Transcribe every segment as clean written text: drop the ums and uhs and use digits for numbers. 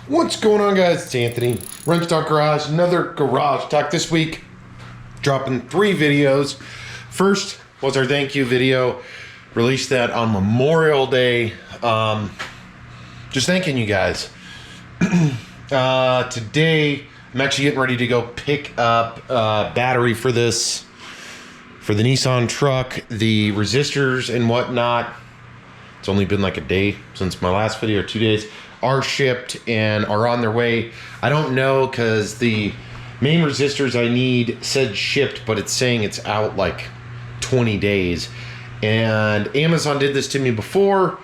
What's going on, guys? It's Anthony. Wrench Talk Garage, another garage talk this week. Dropping 3 videos. First was our thank you video. Released that on Memorial Day. Just thanking you guys. Today, I'm actually getting ready to go pick up battery for the Nissan truck, the resistors and whatnot. It's only been like a day since my last video, or 2 days. Are shipped and are on their way. I don't know because the main resistors I need said shipped, but it's saying it's out like 20 days. And Amazon did this to me before,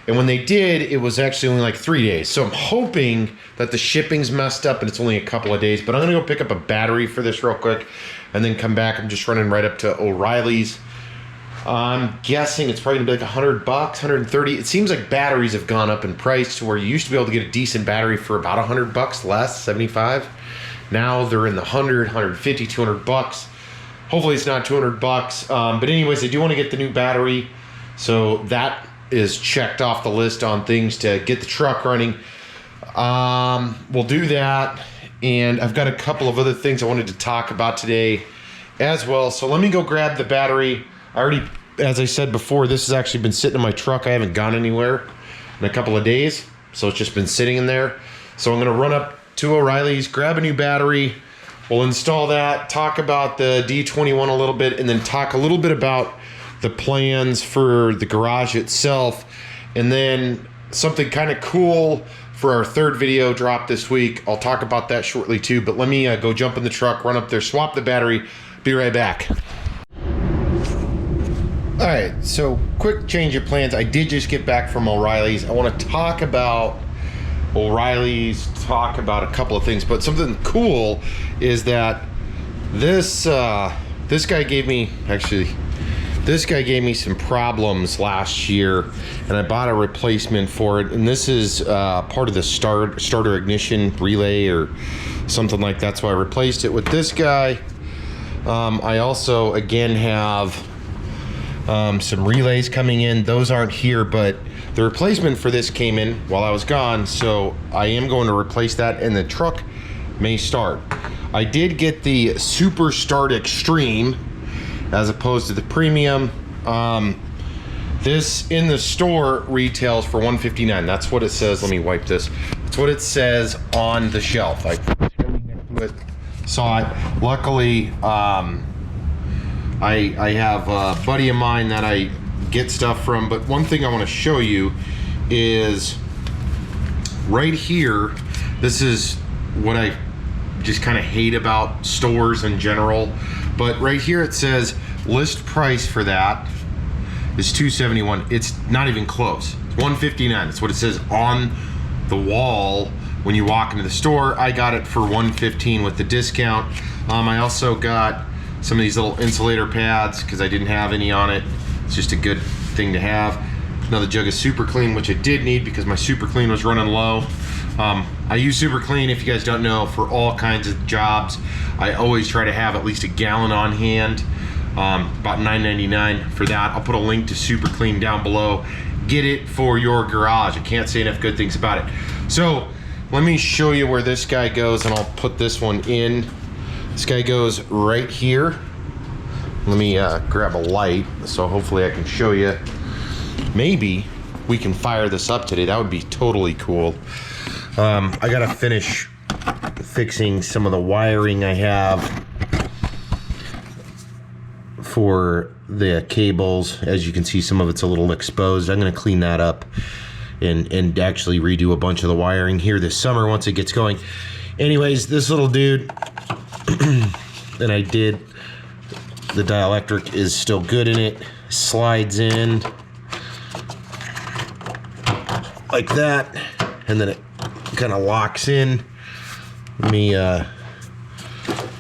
and when they did, it was actually only like 3 days. So I'm hoping that the shipping's messed up and it's only a couple of days, but I'm gonna go pick up a battery for this real quick and then come back. I'm just running right up to O'Reilly's. I'm guessing it's probably gonna be like $100, $130. It seems like batteries have gone up in price to where you used to be able to get a decent battery for about $100 less, 75. Now they're in the 100, 150, $200. Hopefully it's not $200. But anyways, I do want to get the new battery. So that is checked off the list on things to get the truck running. We'll do that. And I've got a couple of other things I wanted to talk about today as well. So let me go grab the battery. I already, as I said before, this has actually been sitting in my truck. I haven't gone anywhere in a couple of days, so it's just been sitting in there. So I'm gonna run up to O'Reilly's, grab a new battery. We'll install that, talk about the D21 a little bit, and then talk a little bit about the plans for the garage itself. And then something kind of cool for our 3rd video drop this week. I'll talk about that shortly too, but let me go jump in the truck, run up there, swap the battery, be right back. All right, so quick change of plans. I did just get back from O'Reilly's. I want to talk about O'Reilly's, talk about a couple of things, but something cool is that this guy gave me some problems last year, and I bought a replacement for it. And this is part of the starter ignition relay or something like that. So I replaced it with this guy. I also again have some relays coming in. Those aren't here, but the replacement for this came in while I was gone, so I am going to replace that and the truck may start. I did get the Super Start Extreme as opposed to the Premium. This in the store retails for $159. That's what it says. Let me wipe this. That's what it says on the shelf. I saw it. Luckily, I have a buddy of mine that I get stuff from, but one thing I want to show you is right here. This is what I just kind of hate about stores in general, but right here it says list price for that is $271. It's not even close. It's $159. That's what it says on the wall when you walk into the store. I got it for $115 with the discount. I also got some of these little insulator pads because I didn't have any on it. It's just a good thing to have. Another jug of Super Clean, which I did need because my Super Clean was running low. I use Super Clean, if you guys don't know, for all kinds of jobs. I always try to have at least a gallon on hand. About $9.99 for that. I'll put a link to Super Clean down below. Get it for your garage. I can't say enough good things about it. So let me show you where this guy goes, and I'll put this one in. This guy goes right here. Let me grab a light, so hopefully I can show you. Maybe we can fire this up today. That would be totally cool. I gotta finish fixing some of the wiring I have for the cables. As you can see, some of it's a little exposed. I'm gonna clean that up and actually redo a bunch of the wiring here this summer once it gets going. Anyways, this little dude, and I did, the dielectric is still good in it, slides in like that, and then it kind of locks in. Let me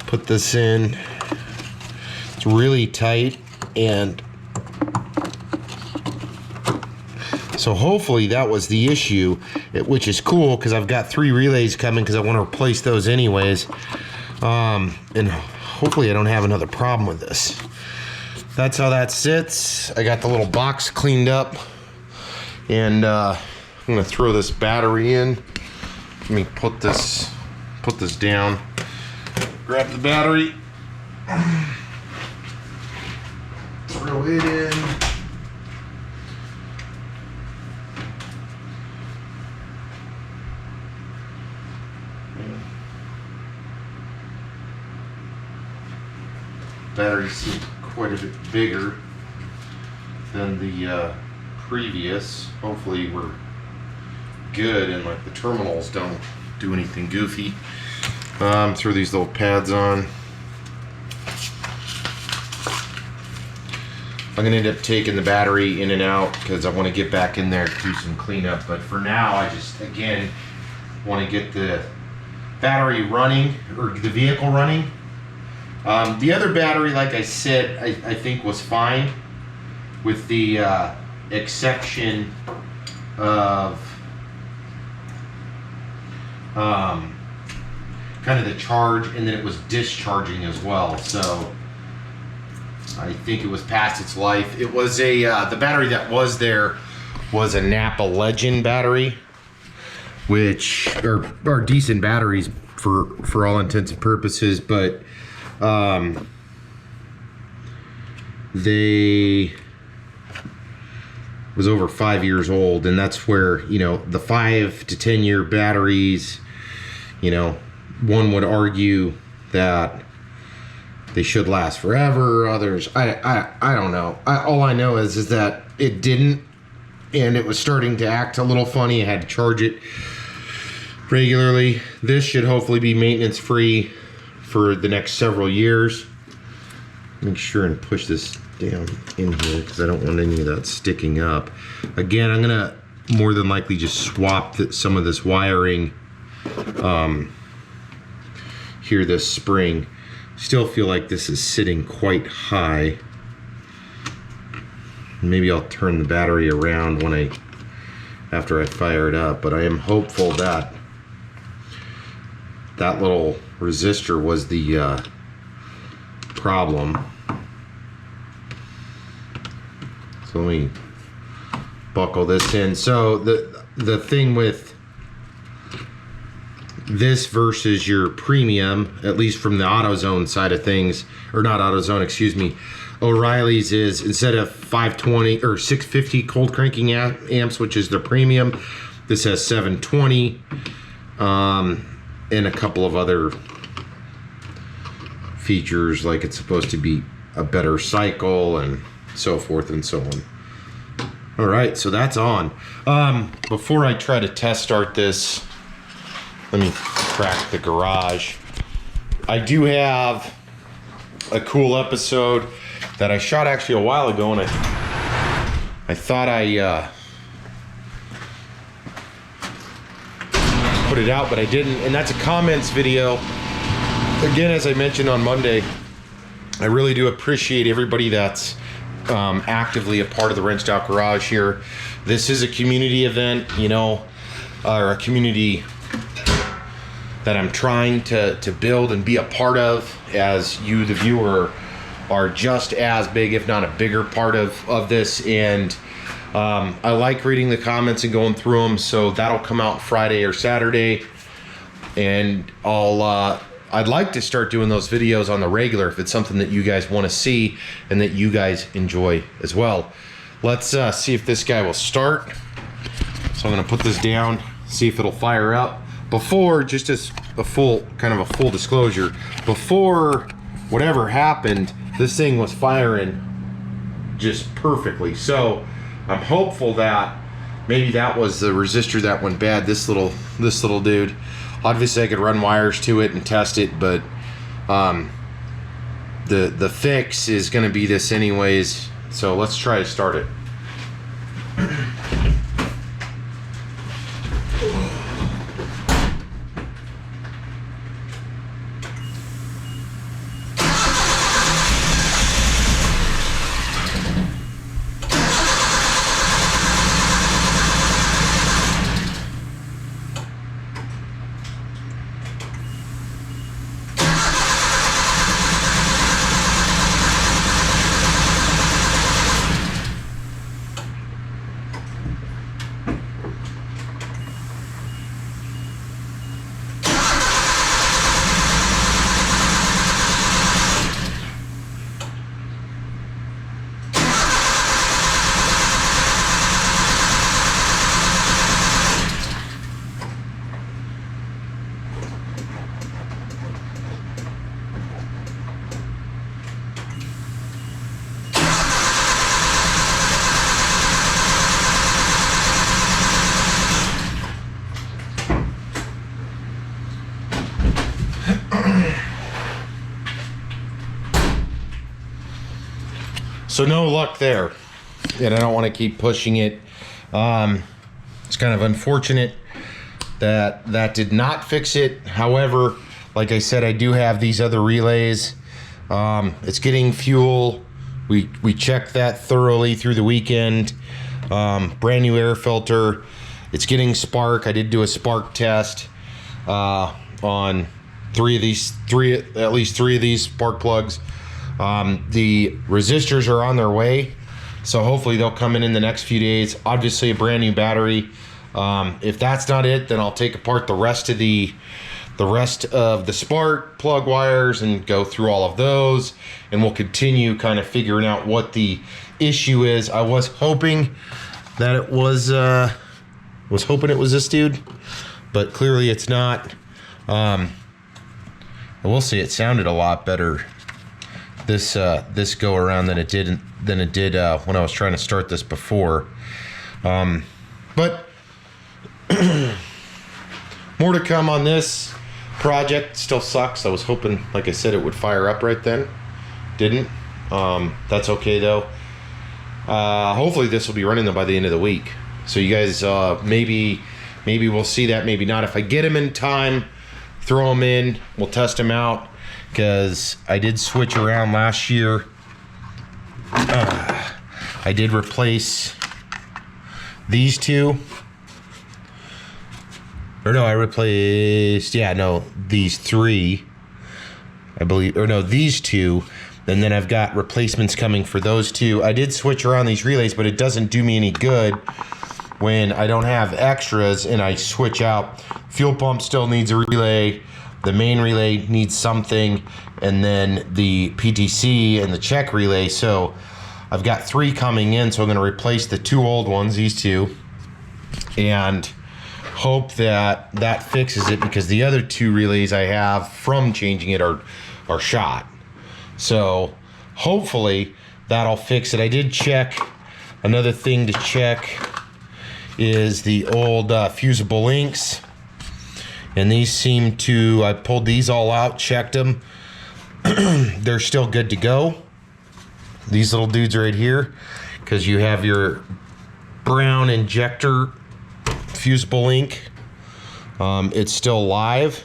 put this in. It's really tight, and so hopefully that was the issue, which is cool because I've got 3 relays coming because I want to replace those anyways. And hopefully I don't have another problem with this. That's how that sits. I got the little box cleaned up, and I'm gonna throw this battery in let me put this down. Grab the battery. Throw it in. Battery seems quite a bit bigger than the previous. Hopefully we're good and like the terminals don't do anything goofy. Throw these little pads on. I'm gonna end up taking the battery in and out because I want to get back in there to do some cleanup. But for now, I just again want to get the battery running, or the vehicle running. The other battery, like I said, I think was fine, with the exception of kind of the charge, and then it was discharging as well. So I think it was past its life. It was a the battery that was there was a Napa Legend battery, which are decent batteries for all intents and purposes, but they was over 5 years old, and that's where, you know, the 5 to 10 year batteries, you know, one would argue that they should last forever. Others, I don't know. All I know is that it didn't, and it was starting to act a little funny. I had to charge it regularly. This should hopefully be maintenance free for the next several years. Make sure and push this down in here because I don't want any of that sticking up. Again, I'm gonna more than likely just swap some of this wiring here, this spring. Still feel like this is sitting quite high. Maybe I'll turn the battery around after I fire it up, but I am hopeful that that little resistor was the problem. So let me buckle this in. So the thing with this versus your premium, at least from the AutoZone side of things, or not AutoZone, excuse me, O'Reilly's, is instead of 520 or 650 cold cranking amps, which is their premium, this has 720 and a couple of other features, like it's supposed to be a better cycle and so forth and so on. All right, so that's on. Before I try to test start this, let me crack the garage. I do have a cool episode that I shot actually a while ago, and I thought I put it out, but I didn't, and that's a comments video. Again, as I mentioned on Monday, I really do appreciate everybody that's actively a part of the Wrenched Out Garage here. This is a community event, you know, or a community that I'm trying to build and be a part of, as you, the viewer, are just as big, if not a bigger part of this. And I like reading the comments and going through them, so that'll come out Friday or Saturday. And I'd like to start doing those videos on the regular if it's something that you guys want to see and that you guys enjoy as well. Let's see if this guy will start. So I'm gonna put this down, see if it'll fire up. Before, just as a full disclosure, before whatever happened, this thing was firing just perfectly. So I'm hopeful that maybe that was the resistor that went bad, this little dude. Obviously I could run wires to it and test it, but the fix is gonna be this anyways. So let's try to start it. So no luck there, and I don't want to keep pushing it. It's kind of unfortunate that that did not fix it. However, like I said, I do have these other relays. It's getting fuel. We checked that thoroughly through the weekend. Brand new air filter. It's getting spark. I did do a spark test on at least three of these spark plugs. The resistors are on their way, so hopefully they'll come in the next few days. Obviously a brand new battery. If that's not it, then I'll take apart the rest of the spark plug wires and go through all of those, and we'll continue kind of figuring out what the issue is. I was hoping that it was this dude, but clearly it's not. I will say it sounded a lot better this go around than it did when I was trying to start this before. But more to come on this project. Still sucks. I was hoping, like I said, it would fire up right then. Didn't. That's okay though. Hopefully this will be running by the end of the week. So you guys, maybe we'll see that, maybe not. If I get them in time, throw them in. We'll test them out, because I did switch around last year. I did replace these two. Or no, I replaced, these three, I believe, or no, these two, and then I've got replacements coming for those two. I did switch around these relays, but it doesn't do me any good when I don't have extras and I switch out. Fuel pump still needs a relay, the main relay needs something, and then the PTC and the check relay. So I've got three coming in, so I'm going to replace the two old ones, these two, and hope that that fixes it, because the other two relays I have from changing it are shot. So hopefully that'll fix it. I did check. Another thing to check is the old fusible links, and these seem to, I pulled these all out, checked them. They're still good to go. These little dudes right here, because you have your brown injector fusible link. It's still live,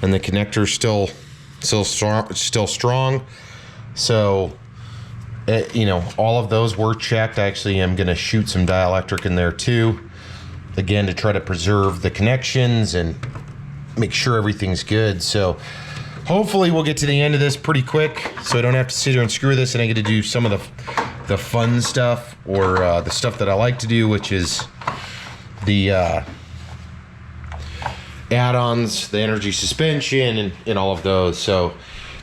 and the connector's still strong. So all of those were checked. Actually, I'm gonna shoot some dielectric in there too, again, to try to preserve the connections and make sure everything's good. So hopefully we'll get to the end of this pretty quick, so I don't have to sit here and screw this, and I get to do some of the fun stuff, or the stuff that I like to do, which is the add-ons, the energy suspension, and all of those. So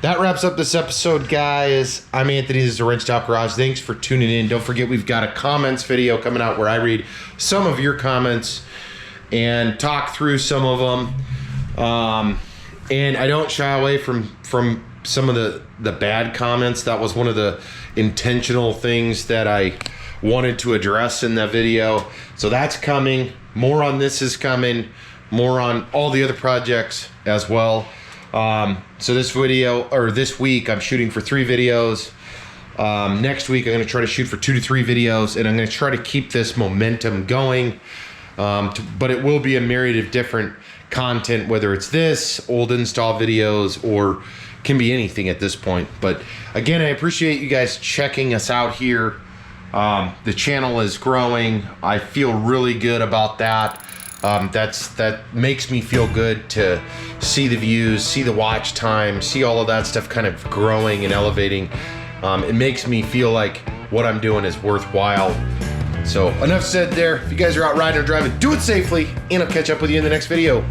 that wraps up this episode, guys. I'm Anthony. This is the Wrench Top Garage. Thanks for tuning in. Don't forget, we've got a comments video coming out where I read some of your comments and talk through some of them. And I don't shy away from some of the bad comments. That was one of the intentional things that I wanted to address in that video. So that's coming. More on this is coming. More on all the other projects as well. So this week I'm shooting for 3 videos. Next week I'm going to try to shoot for 2 to 3 videos, and I'm going to try to keep this momentum going. But it will be a myriad of different content, whether it's this, old install videos, or can be anything at this point. But again, I appreciate you guys checking us out here. The channel is growing. I feel really good about that. That makes me feel good to see the views, see the watch time, see all of that stuff kind of growing and elevating. It makes me feel like what I'm doing is worthwhile. So enough said there. If you guys are out riding or driving, do it safely, and I'll catch up with you in the next video.